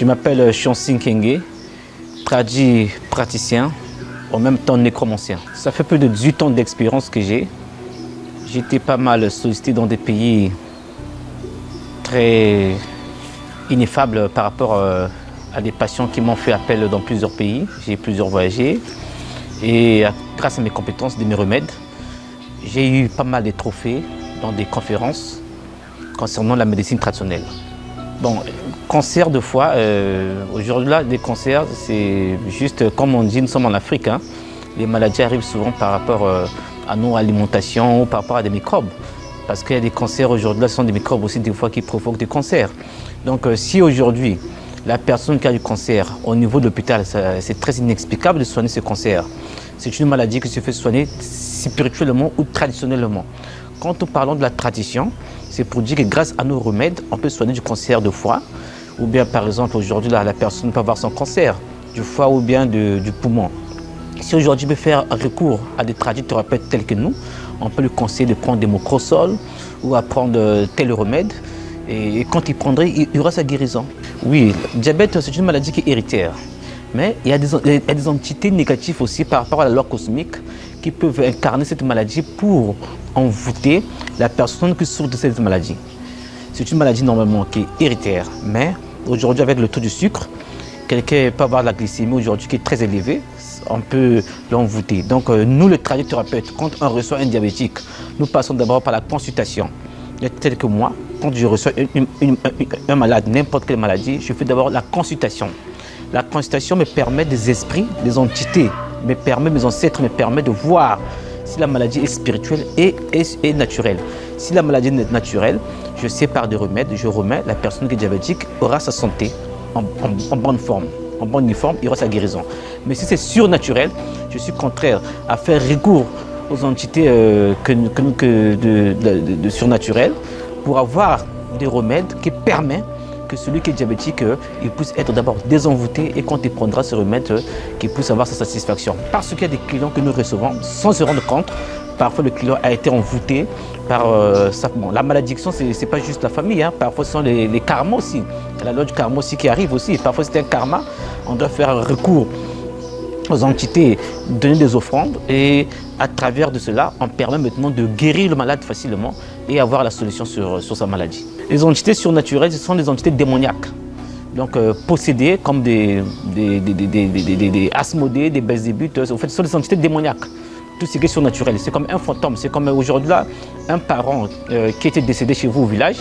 Je m'appelle Chonsin Kenge, traduit praticien, en même temps nécromancien. Ça fait plus de 18 ans d'expérience que j'ai. J'ai été pas mal sollicité dans des pays très ineffables par rapport à des patients qui m'ont fait appel dans plusieurs pays. J'ai plusieurs voyagé et grâce à mes compétences, de mes remèdes, j'ai eu pas mal de trophées dans des conférences concernant la médecine traditionnelle. Bon, cancer de foie, aujourd'hui là, des cancers, c'est juste comme on dit, nous sommes en Afrique, hein, les maladies arrivent souvent par rapport à nos alimentations ou par rapport à des microbes. Parce qu'il y a des cancers aujourd'hui, ce sont des microbes aussi des fois qui provoquent des cancers. Donc si aujourd'hui, la personne qui a du cancer au niveau de l'hôpital, c'est très inexplicable de soigner ce cancer. C'est une maladie qui se fait soigner spirituellement ou traditionnellement. Quand nous parlons de la tradition, c'est pour dire que grâce à nos remèdes, on peut soigner du cancer de foie. Ou bien par exemple, aujourd'hui, la personne peut avoir son cancer du foie ou bien du poumon. Si aujourd'hui, on peut faire recours à des tradithérapeutes tels que nous, on peut lui conseiller de prendre des mocrosols ou à prendre tel remède. Et quand il prendrait, il y aura sa guérison. Oui, le diabète, c'est une maladie qui est héritière. Mais il y a des entités négatives aussi par rapport à la loi cosmique qui peuvent incarner cette maladie pour envoûter la personne qui souffre de cette maladie. C'est une maladie normalement qui est héritière. Mais aujourd'hui, avec le taux du sucre, quelqu'un peut avoir la glycémie aujourd'hui qui est très élevée, on peut l'envoûter. Donc nous, les tradithérapeutes, quand on reçoit un diabétique, nous passons d'abord par la consultation. Tel que moi, quand je reçois un malade, n'importe quelle maladie, je fais d'abord la consultation. La consultation me permet des esprits, des entités, mes ancêtres me permettent de voir si la maladie est spirituelle et naturelle. Si la maladie est naturelle, je sais par des remèdes, je remets, la personne qui est diabétique aura sa santé en bonne forme. En bonne forme, il aura sa guérison. Mais si c'est surnaturel, je suis contraire à faire recours aux entités de surnaturelles pour avoir des remèdes qui permettent que celui qui est diabétique, il puisse être d'abord désenvoûté et quand il prendra ce remède, qu'il puisse avoir sa satisfaction. Parce qu'il y a des clients que nous recevons sans se rendre compte. Parfois, le client a été envoûté par la malédiction, ce n'est pas juste la famille, hein. Parfois, ce sont les karmas aussi. La loi du karma aussi qui arrive aussi. Parfois, c'est un karma. On doit faire recours aux entités, donner des offrandes et à travers de cela, on permet maintenant de guérir le malade facilement et avoir la solution sur sa maladie. Les entités surnaturelles, ce sont des entités démoniaques. Donc possédées comme des Asmodées, des Belzébuth, en fait, ce sont des entités démoniaques. Tout ce qui est surnaturel, c'est comme un fantôme, c'est comme aujourd'hui là, un parent qui était décédé chez vous au village,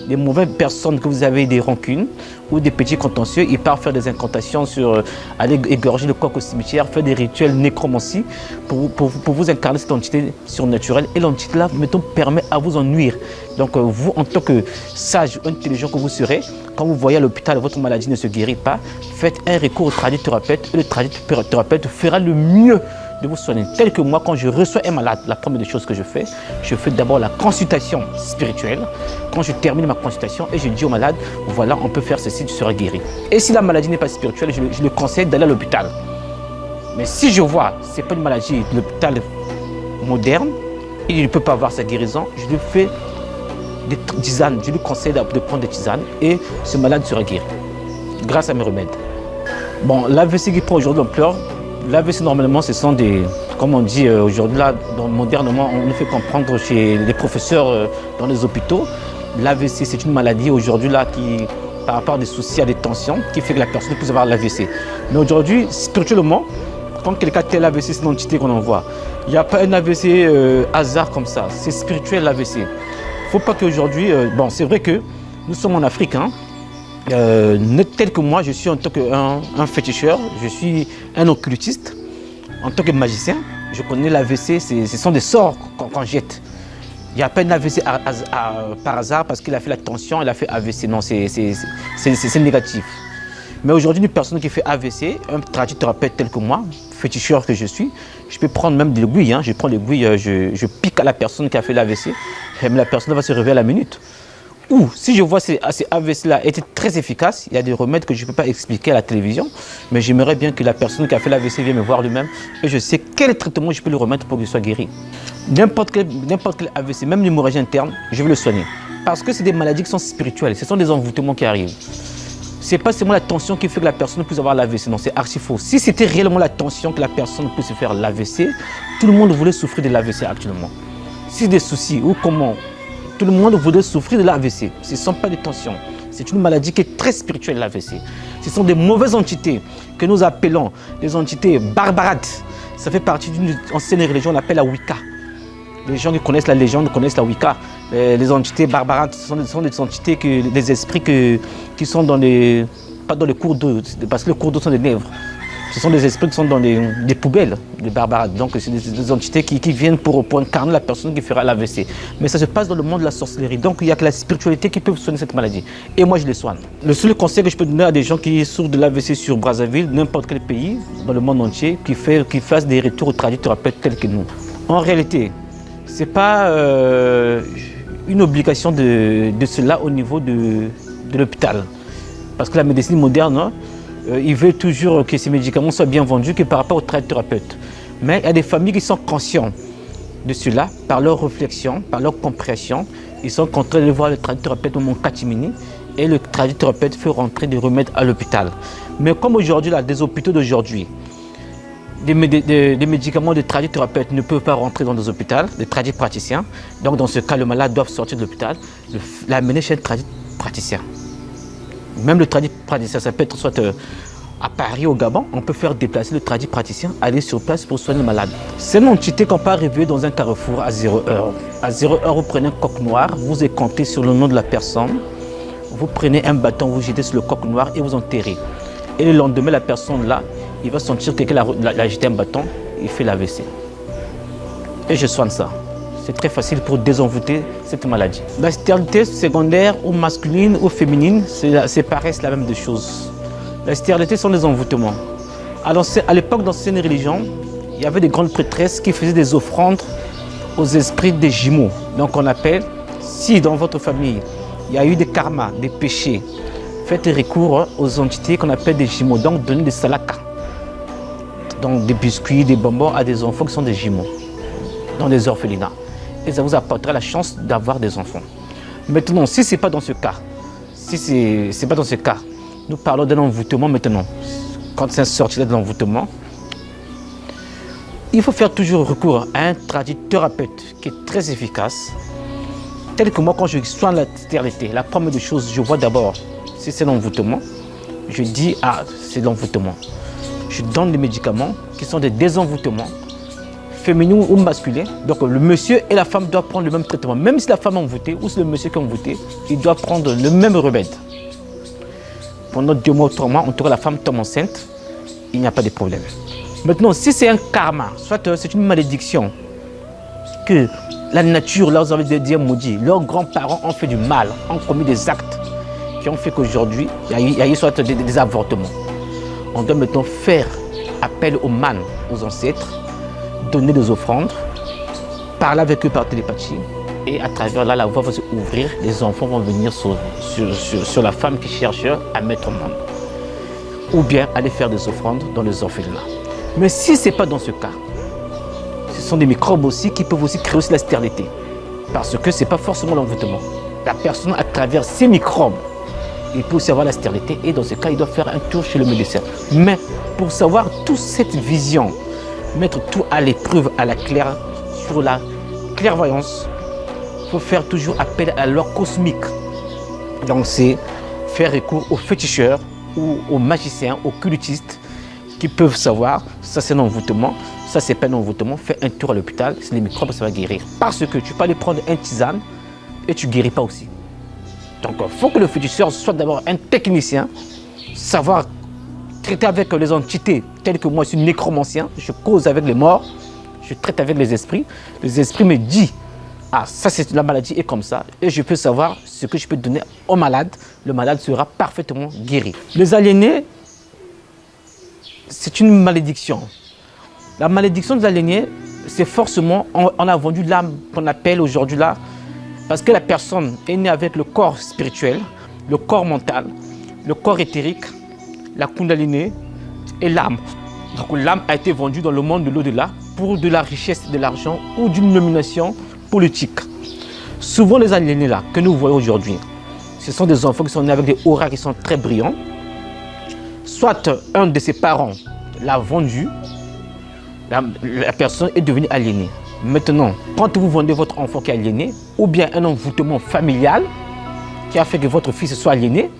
des mauvaises personnes que vous avez des rancunes ou des petits contentieux, ils partent faire des incantations sur aller égorger le coq au cimetière, faire des rituels nécromancie pour vous incarner cette entité surnaturelle et l'entité là mettons, permet à vous en nuire. Donc vous en tant que sage, intelligent que vous serez, quand vous voyez à l'hôpital votre maladie ne se guérit pas, faites un recours au tradithérapeute et le tradithérapeute fera le mieux de vous soigner. Tel que moi, quand je reçois un malade, la première des choses que je fais d'abord la consultation spirituelle. Quand je termine ma consultation et je dis au malade, voilà, on peut faire ceci, tu seras guéri. Et si la maladie n'est pas spirituelle, je le conseille d'aller à l'hôpital. Mais si je vois que ce n'est pas une maladie de l'hôpital moderne, et il ne peut pas avoir sa guérison, je lui fais des tisanes, je lui conseille de prendre des tisanes et ce malade sera guéri, grâce à mes remèdes. Bon, l'AVC qui prend aujourd'hui l'ampleur, l'AVC normalement ce sont des, comme on dit aujourd'hui là, modernement on nous fait comprendre chez les professeurs dans les hôpitaux, l'AVC c'est une maladie aujourd'hui là qui, par rapport à des soucis, à des tensions, qui fait que la personne puisse avoir l'AVC. Mais aujourd'hui, spirituellement, quand quelqu'un a l'AVC, c'est une entité qu'on envoie. Il n'y a pas un AVC hasard comme ça, c'est spirituel l'AVC. Il ne faut pas qu'aujourd'hui, bon c'est vrai que nous sommes en Afrique, hein, tel que moi, je suis en tant qu'un féticheur, je suis un occultiste, en tant que magicien, je connais l'AVC, ce sont des sorts qu'on jette. Il n'y a pas un AVC par hasard parce qu'il a fait la tension, il a fait AVC, non, c'est négatif. Mais aujourd'hui, une personne qui fait AVC, un tradithérapeute tel que moi, féticheur que je suis, je peux prendre même de l'aiguille, hein, je prends l'aiguille, je pique à la personne qui a fait l'AVC, mais la personne va se réveiller à la minute. Ou si je vois ces AVC-là étaient très efficaces, il y a des remèdes que je ne peux pas expliquer à la télévision, mais j'aimerais bien que la personne qui a fait l'AVC vienne me voir lui-même et je sais quel traitement je peux lui remettre pour qu'il soit guéri. N'importe quel AVC, même l'hémorragie interne, je vais le soigner. Parce que c'est des maladies qui sont spirituelles, ce sont des envoûtements qui arrivent. Ce n'est pas seulement la tension qui fait que la personne puisse avoir l'AVC, non, c'est archi faux. Si c'était réellement la tension que la personne puisse se faire l'AVC, tout le monde voulait souffrir de l'AVC actuellement. Si des soucis ou comment, tout le monde voudrait souffrir de l'AVC. Ce ne sont pas des tensions. C'est une maladie qui est très spirituelle, l'AVC. Ce sont des mauvaises entités que nous appelons des entités barbarates. Ça fait partie d'une ancienne religion, on l'appelle la Wicca. Les gens qui connaissent la légende connaissent la Wicca. Les entités barbarates sont des entités, des esprits qui sont dans les, pas dans les cours d'eau, parce que les cours d'eau sont des nèvres. Ce sont des esprits qui sont dans des poubelles, des barbarates. Donc c'est des entités qui viennent pour incarner la personne qui fera l'AVC. Mais ça se passe dans le monde de la sorcellerie. Donc il n'y a que la spiritualité qui peut soigner cette maladie. Et moi je les soigne. Le seul conseil que je peux donner à des gens qui souffrent de l'AVC sur Brazzaville, n'importe quel pays, dans le monde entier, qui fassent des retours aux tradithérapeutes tels que nous. En réalité, ce n'est pas une obligation de cela au niveau de l'hôpital. Parce que la médecine moderne, il veut toujours que ces médicaments soient bien vendus que par rapport aux tradithérapeutes. Mais il y a des familles qui sont conscients de cela par leur réflexion, par leur compréhension. Ils sont contraints de voir le tradithérapeute au Mont Catimini et le tradithérapeute fait rentrer des remèdes à l'hôpital. Mais comme aujourd'hui, là, des hôpitaux d'aujourd'hui, des médicaments de tradithérapeutes ne peuvent pas rentrer dans des hôpitaux, des tradipraticiens. Donc dans ce cas, le malade doit sortir de l'hôpital, l'amener chez un tradipraticien. Même le tradipraticien, ça peut être soit à Paris, au Gabon, on peut faire déplacer le tradipraticien, aller sur place pour soigner le malade. C'est une entité qu'on peut arriver dans un carrefour à 0 heure. À 0 heure, vous prenez un coq noir, vous écomptez sur le nom de la personne, vous prenez un bâton, vous jetez sur le coq noir et vous enterrez. Et le lendemain, la personne là, il va sentir que quelqu'un a jeté un bâton, il fait l'AVC. Et je soigne ça. C'est très facile pour désenvoûter cette maladie. La stérilité secondaire ou masculine ou féminine, c'est pareil, c'est la même chose. La stérilité sont des envoûtements. Alors, à l'époque, dans certaines religions, il y avait des grandes prêtresses qui faisaient des offrandes aux esprits des jumeaux. Donc on appelle, si dans votre famille, il y a eu des karmas, des péchés, faites recours aux entités qu'on appelle des jumeaux. Donc donnez des salakas. Donc des biscuits, des bonbons à des enfants qui sont des jumeaux, dans des orphelinats. Et ça vous apportera la chance d'avoir des enfants. Maintenant, si ce n'est pas dans ce cas, nous parlons d'un envoûtement maintenant. Quand c'est un sortilège de l'envoûtement, il faut faire toujours recours à un tradithérapeute qui est très efficace. Tel que moi, quand je soigne la stérilité, la première des choses, je vois d'abord si c'est l'envoûtement. Je dis, ah, c'est l'envoûtement. Je donne des médicaments qui sont des désenvoûtements, féminins ou masculins. Donc le monsieur et la femme doivent prendre le même traitement. Même si la femme est envoûtée ou si le monsieur qui est envoûté, il doit prendre le même remède. Pendant 2 mois ou 3 mois, en tout cas la femme tombe enceinte, il n'y a pas de problème. Maintenant, si c'est un karma, soit c'est une malédiction, que la nature, là vous avez dit maudit, leurs grands-parents ont fait du mal, ont commis des actes qui ont fait qu'aujourd'hui, il y a eu soit des avortements. On doit maintenant faire appel aux mânes, aux ancêtres, donner des offrandes, parler avec eux par télépathie, et à travers là, la voie va se ouvrir, les enfants vont venir sur la femme qui cherche à mettre au monde. Ou bien aller faire des offrandes dans les orphelinats. Mais si ce n'est pas dans ce cas, ce sont des microbes aussi qui peuvent aussi créer aussi la stérilité. Parce que ce n'est pas forcément l'envoûtement. La personne, à travers ces microbes, il peut aussi avoir la stérilité et dans ce cas, il doit faire un tour chez le médecin. Mais pour savoir toute cette vision, mettre tout à l'épreuve, à la claire, sur la clairvoyance, il faut faire toujours appel à l'or cosmique. Donc c'est faire recours aux féticheurs ou aux magiciens, aux cultistes qui peuvent savoir, ça c'est l'envoûtement, ça c'est pas l'envoûtement, fais un tour à l'hôpital, c'est les microbes, ça va guérir. Parce que tu peux aller prendre un tisane et tu ne guéris pas aussi. Donc il faut que le féticheur soit d'abord un technicien, savoir traiter avec les entités telles que moi je suis nécromancien, je cause avec les morts, je traite avec les esprits me disent, ah ça c'est la maladie est comme ça, et je peux savoir ce que je peux donner au malade, le malade sera parfaitement guéri. Les aliénés, c'est une malédiction. La malédiction des aliénés, c'est forcément, on a vendu l'âme qu'on appelle aujourd'hui là, parce que la personne est née avec le corps spirituel, le corps mental, le corps éthérique, la kundalini et l'âme. Donc l'âme a été vendue dans le monde de l'au-delà pour de la richesse, de l'argent ou d'une nomination politique. Souvent les aliénés là que nous voyons aujourd'hui, ce sont des enfants qui sont nés avec des auras qui sont très brillants, soit un de ses parents l'a vendu, la personne est devenue aliénée. Maintenant, quand vous vendez votre enfant qui est aliéné, ou bien un envoûtement familial qui a fait que votre fils soit aliéné,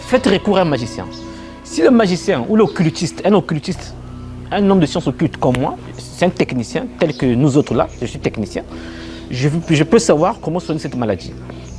faites recours à un magicien. Si le magicien ou l'occultiste, un homme de science occulte comme moi, c'est un technicien tel que nous autres là, je suis technicien, je peux savoir comment soigner cette maladie.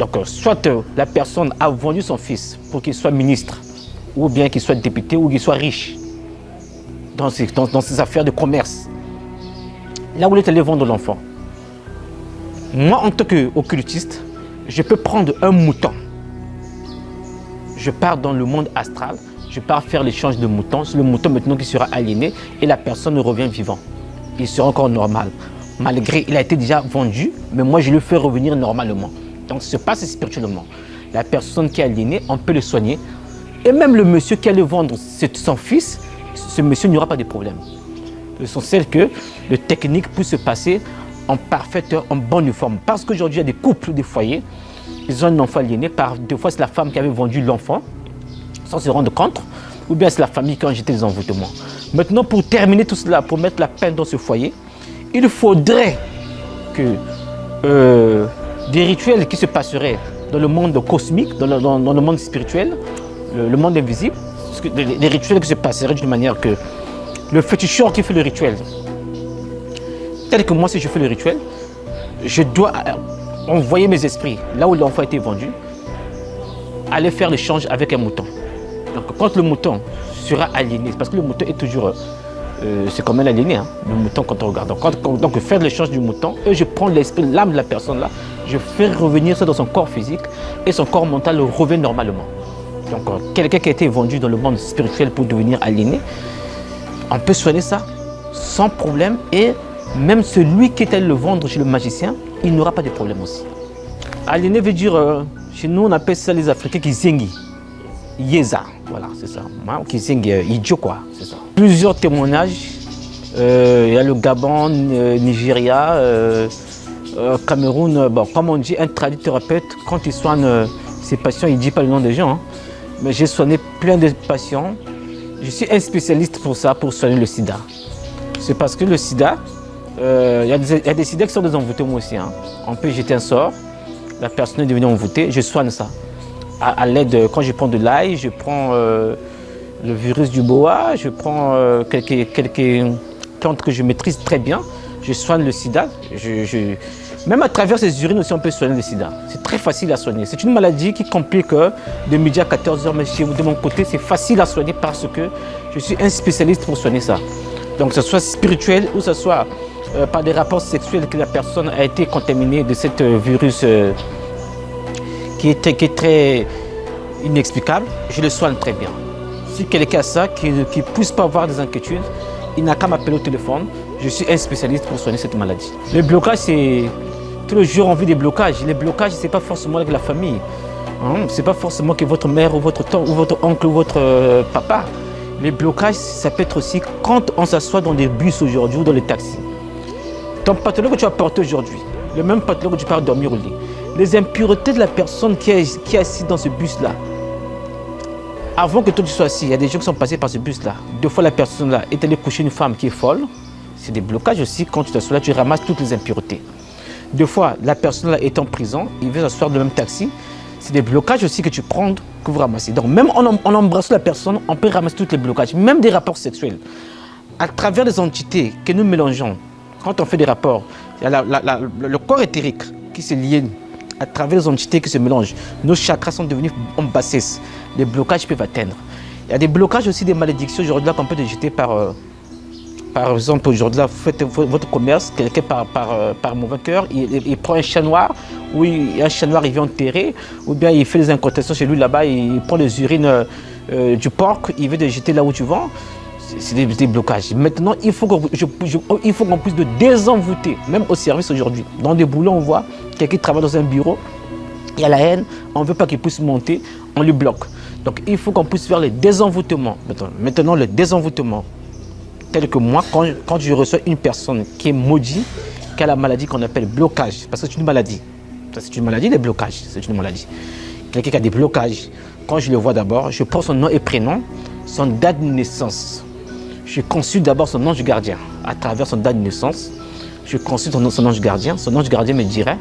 Donc, soit la personne a vendu son fils pour qu'il soit ministre, ou bien qu'il soit député, ou qu'il soit riche dans ses affaires de commerce. Là où il est allé vendre l'enfant. Moi, en tant qu'occultiste, je peux prendre un mouton. Je pars dans le monde astral, je pars faire l'échange de moutons. C'est le mouton maintenant qui sera aliéné et la personne revient vivant. Il sera encore normal. Malgré, il a été déjà vendu, mais moi je le fais revenir normalement. Donc ça se passe spirituellement. La personne qui est aliénée, on peut le soigner. Et même le monsieur qui allait vendre son fils, ce monsieur n'aura pas de problème. Ce sont celles que le technique peut se passer en parfaite, en bonne forme. Parce qu'aujourd'hui, il y a des couples, des foyers, ils ont un enfant aliéné. Deux fois, c'est la femme qui avait vendu l'enfant, sans se rendre compte, ou bien c'est la famille qui a jeté les envoûtements. Maintenant, pour terminer tout cela, pour mettre la peine dans ce foyer, il faudrait que des rituels qui se passeraient dans le monde cosmique, dans le monde spirituel, le monde invisible, des rituels qui se passeraient d'une manière que le féticheur qui fait le rituel, tel que moi, si je fais le rituel, je dois envoyer mes esprits là où l'enfant a été vendu, aller faire l'échange avec un mouton. Donc quand le mouton sera aliéné, parce que le mouton est toujours, c'est comme un aliéné, hein, le mouton quand on regarde. Donc faire l'échange du mouton, et je prends l'esprit, l'âme de la personne là, je fais revenir ça dans son corps physique et son corps mental revient normalement. Donc quelqu'un qui a été vendu dans le monde spirituel pour devenir aliéné, on peut soigner ça sans problème, et même celui qui est allé le vendre chez le magicien, il n'aura pas de problème aussi. Aliéné veut dire, chez nous on appelle ça les Africains Kizengi. Yeza, voilà, c'est ça. Kizengi, idiot quoi, c'est ça. Plusieurs témoignages, il y a le Gabon, Nigeria, Cameroun, bon, comme on dit, un tradithérapeute, quand il soigne ses patients, il ne dit pas le nom des gens, hein, mais j'ai soigné plein de patients. Je suis un spécialiste pour ça, pour soigner le sida. C'est parce que le sida, il y a des sida qui sont des envoûtements aussi. Hein. On peut jeter un sort, la personne est devenue envoûtée, je soigne ça. À l'aide, quand je prends de l'ail, je prends le virus du boa, je prends quelques plantes que je maîtrise très bien, je soigne le sida. Même à travers ces urines aussi, on peut soigner le sida. C'est très facile à soigner. C'est une maladie qui complique de midi à 14h, mais chez vous, de mon côté, c'est facile à soigner parce que je suis un spécialiste pour soigner ça. Donc, que ce soit spirituel ou que ce soit par des rapports sexuels que la personne a été contaminée de ce virus qui est très inexplicable, je le soigne très bien. Si quelqu'un a ça, qui ne puisse pas avoir des inquiétudes, il n'a qu'à m'appeler au téléphone. Je suis un spécialiste pour soigner cette maladie. Le blocage, c'est... Tous les jours, on vit des blocages. Les blocages, ce n'est pas forcément avec la famille. Hein? Ce n'est pas forcément que votre mère ou votre tante ou votre oncle ou votre papa. Les blocages, ça peut être aussi quand on s'assoit dans des bus aujourd'hui ou dans les taxis. Ton pantalon que tu as porté aujourd'hui, le même pantalon que tu pars dormir au lit, les impuretés de la personne qui est assise dans ce bus-là, avant que toi tu sois assis, il y a des gens qui sont passés par ce bus-là. Deux fois, la personne-là est allée coucher une femme qui est folle. C'est des blocages aussi. Quand tu t'assois là, tu ramasses toutes les impuretés. Deux fois, la personne-là est en prison, il veut s'asseoir dans le même taxi. C'est des blocages aussi que tu prends, que vous ramassez. Donc même en embrassant la personne, on peut ramasser tous les blocages, même des rapports sexuels. À travers les entités que nous mélangeons, quand on fait des rapports, il y a le corps éthérique qui se lie à travers les entités qui se mélangent. Nos chakras sont devenus en bassesse. Les blocages peuvent atteindre. Il y a des blocages aussi, des malédictions aujourd'hui qu'on peut jeter par exemple, aujourd'hui, vous faites votre commerce, quelqu'un par mauvais cœur, il prend un chat noir, ou un chat noir, il vient enterrer, ou bien il fait des incantations chez lui là-bas, il prend les urines du porc, il veut les jeter là où tu vends. C'est des blocages. Maintenant, il faut qu'on puisse de désenvoûter, même au service aujourd'hui. Dans des boulots, on voit quelqu'un qui travaille dans un bureau, il y a la haine, on ne veut pas qu'il puisse monter, on lui bloque. Donc il faut qu'on puisse faire le désenvoûtement. Maintenant, le désenvoûtement, tel que moi, quand je reçois une personne qui est maudite, qui a la maladie qu'on appelle blocage, parce que c'est une maladie. C'est une maladie, les blocages, c'est une maladie. Quelqu'un qui a des blocages quand je le vois d'abord, je prends son nom et prénom, son date de naissance. Je consulte d'abord son ange gardien. À travers son date de naissance, je consulte son ange gardien. Son ange gardien me dirait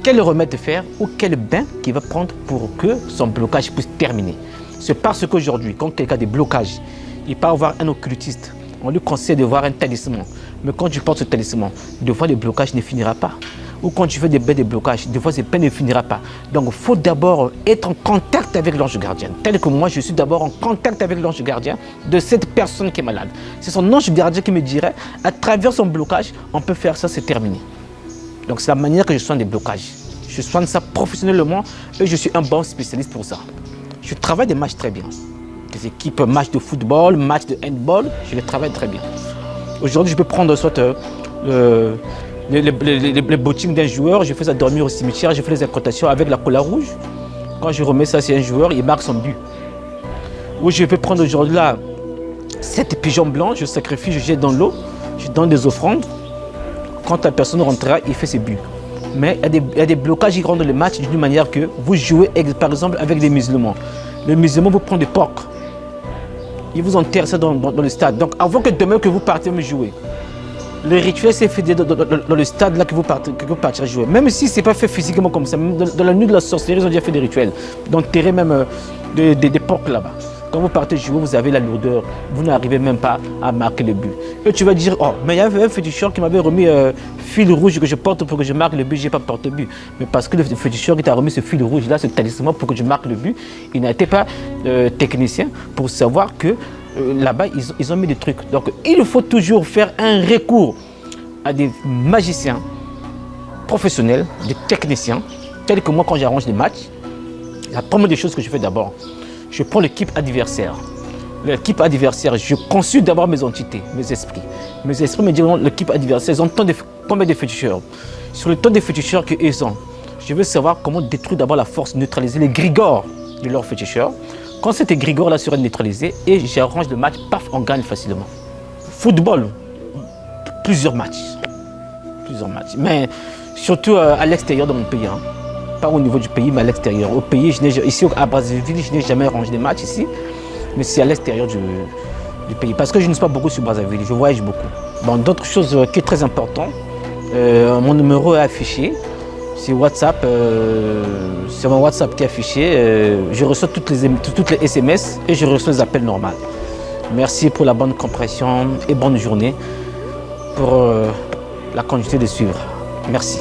quel remède faire ou quel bain qu'il va prendre pour que son blocage puisse terminer. C'est parce qu'aujourd'hui, quand quelqu'un a des blocages, il part voir un occultiste. On lui conseille de voir un talisman. Mais quand tu portes ce talisman, des fois le blocage ne finira pas. Ou quand tu fais des bains de blocage, des fois ce bain ne finira pas. Donc il faut d'abord être en contact avec l'ange gardien. Tel que moi, je suis d'abord en contact avec l'ange gardien de cette personne qui est malade. C'est son ange gardien qui me dirait, à travers son blocage, on peut faire ça, c'est terminé. Donc c'est la manière que je soigne des blocages. Je soigne ça professionnellement et je suis un bon spécialiste pour ça. Je travaille des matchs très bien. Des équipes, matchs de football, matchs de handball, je les travaille très bien. Aujourd'hui, je peux prendre soit les bottines d'un joueur, je fais ça dormir au cimetière, je fais les incantations avec la cola rouge. Quand je remets ça, c'est un joueur, il marque son but. Ou je peux prendre aujourd'hui là 7 pigeons blancs, je sacrifie, je jette dans l'eau, je donne des offrandes. Quand la personne rentrera, il fait ses buts. Mais il y a des blocages qui rendent le match d'une manière que vous jouez par exemple avec des musulmans. Les musulmans vous prennent des porcs. Ils vous enterrent ça dans le stade. Donc avant que demain que vous partez me jouer, le rituel s'est fait dans le stade là que vous partirez jouer. Même si ce n'est pas fait physiquement comme ça, même dans la nuit de la sorcellerie, ils ont déjà fait des rituels. D'enterrer même des porcs là-bas. Quand vous partez jouer, vous avez la lourdeur. Vous n'arrivez même pas à marquer le but. Et tu vas dire, oh, mais il y avait un féticheur qui m'avait remis fil rouge que je porte pour que je marque le but, je n'ai pas porté le but. Mais parce que le féticheur qui t'a remis ce fil rouge là, ce talisman pour que je marque le but, il n'était pas technicien pour savoir que là-bas, ils ont mis des trucs. Donc, il faut toujours faire un recours à des magiciens professionnels, des techniciens, tels que moi quand j'arrange des matchs. La première des choses que je fais d'abord, je prends l'équipe adversaire. L'équipe adversaire, je consulte d'abord mes entités, mes esprits. Mes esprits me diront, l'équipe adversaire, ils ont combien de féticheurs. Sur le temps des féticheurs qu'ils ont, je veux savoir comment détruire d'abord la force, neutraliser les grigores de leurs féticheurs. Quand cet égrégore-là sera neutralisé et j'arrange le match, paf, on gagne facilement. Football, plusieurs matchs. Mais surtout à l'extérieur de mon pays. Hein. Pas au niveau du pays, mais à l'extérieur. Au pays, ici à Brazzaville, je n'ai jamais arrangé des matchs ici, mais c'est à l'extérieur du pays. Parce que je ne suis pas beaucoup sur Brazzaville, je voyage beaucoup. Bon, d'autres choses qui est très important, mon numéro est affiché. C'est WhatsApp, c'est mon WhatsApp qui est affiché. Je reçois toutes les SMS et je reçois les appels normaux. Merci pour la bonne compréhension et bonne journée pour la continuité de suivre. Merci.